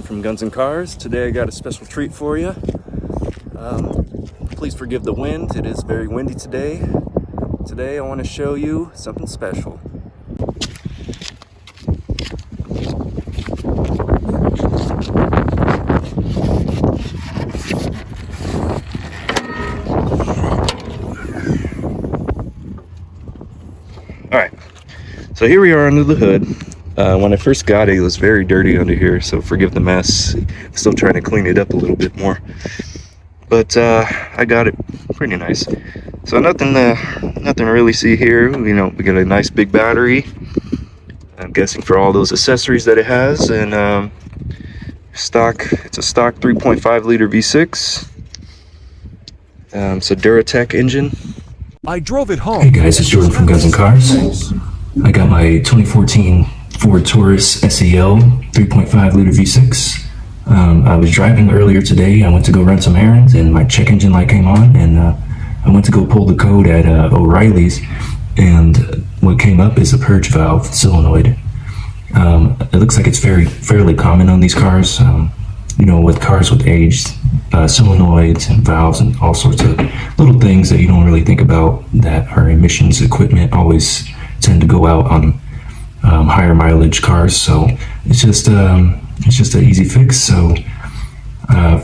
from Guns and Cars. Today I got a special treat for you. Please forgive the wind. It is very windy today. Today I want to show you something special. Alright, so here we are under the hood. When I first got it, it was very dirty under here, so forgive the mess. I'm still trying to clean it up a little bit more. But I got it pretty nice. So nothing to really see here. You know, we got a nice big battery. I'm guessing for all those accessories that it has, and it's a stock 3.5 liter V6. It's a Duratec engine. I drove it home. Hey guys, it's Jordan from Guns and Cars. I got my 2014 Ford Taurus SEL 3.5 liter V6. I was driving earlier today. I went to go run some errands and my check engine light came on, and I went to go pull the code at O'Reilly's, and what came up is a purge valve solenoid. It looks like it's fairly common on these cars. You know, with cars with aged solenoids and valves and all sorts of little things that you don't really think about that are emissions equipment always tend to go out on higher mileage cars. So it's just an easy fix. So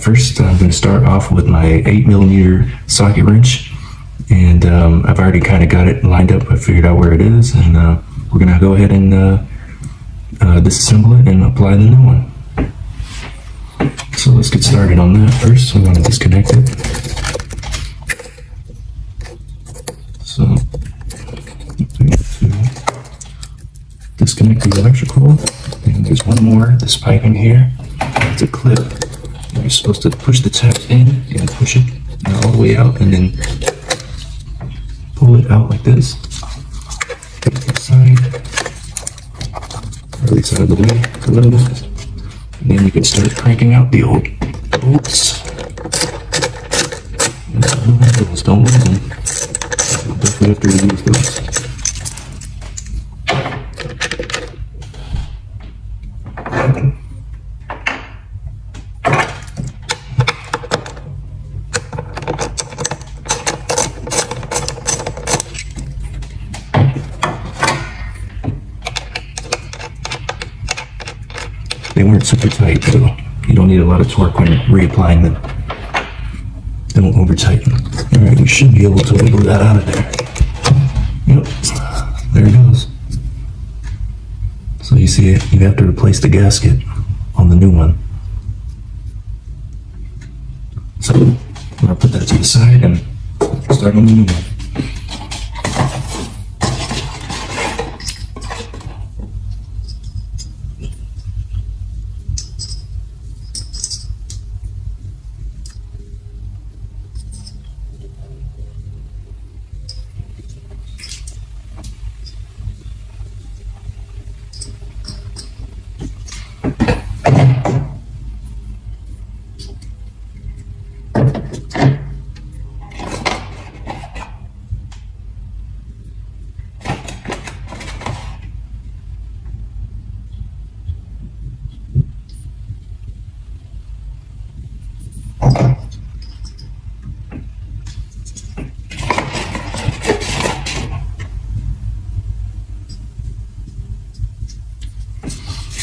first I'm going to start off with my 8mm socket wrench, and I've already kind of got it lined up. I figured out where it is, and we're going to go ahead and disassemble it and apply the new one. So let's get started on that. First we want to disconnect it. So disconnect the electrical, and there's one more, this pipe in here. It's a clip. You're supposed to push the tab in and push it all the way out, and then pull it out like this. Put it inside, or at least out of the way a little bit. And then you can start cranking out the old bolts. Don't lose them. Definitely have to reuse those. They weren't super tight, so you don't need a lot of torque when reapplying them. Don't over tighten. Alright, we should be able to wiggle that out of there. Yep, there it goes. So you see it, you have to replace the gasket on the new one. So I'm going to put that to the side and start on the new one.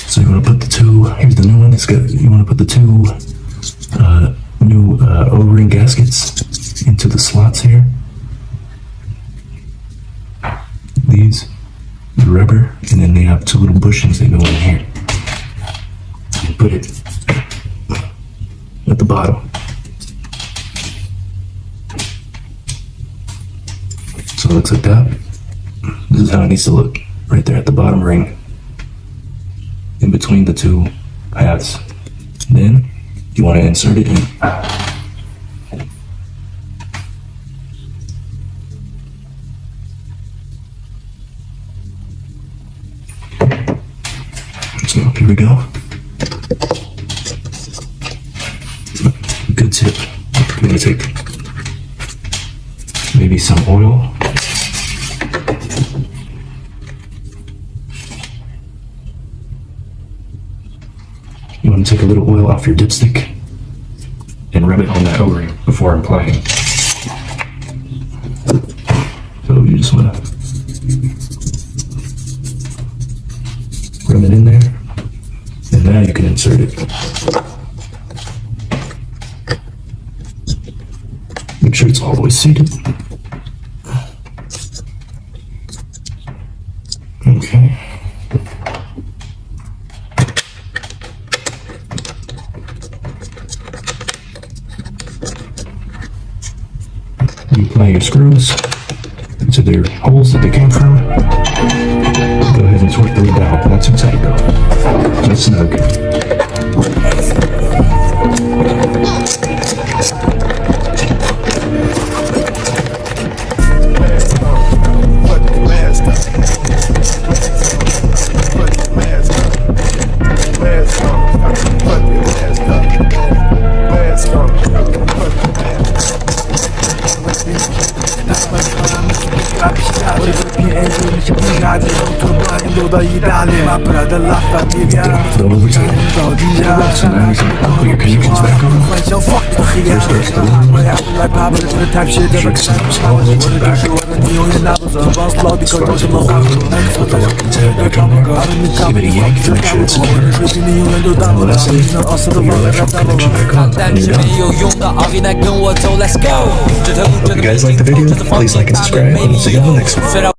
So you want to put the two, here's the new one, you want to put the two new O-ring gaskets into the slots here. These, the rubber, and then they have two little bushings that go in here. And put it at the bottom. So it looks like that. This is how it needs to look, right there at the bottom ring, in between the two pads. Then you want to insert it in. So here we go. Good tip. I'm going to take maybe some oil. You want to take a little oil off your dipstick and rub it on that O-ring before applying. So you just want to rub it in there, and now you can insert it. Make sure it's all the way seated. Okay. You apply your screws to their holes that they came from. Go ahead and torque the lid out. Not too tight though. Just snug. The overtime. So now you can put your connections back on. First starts the jig snaps all the way to the back. Sparks will go out. Put the locking tab back on there. Give it a yank to make sure it's secure. And lastly, put your electrical connection back on. And you're done. Hope you guys liked the video. Please like and subscribe, and we'll see you on the next one.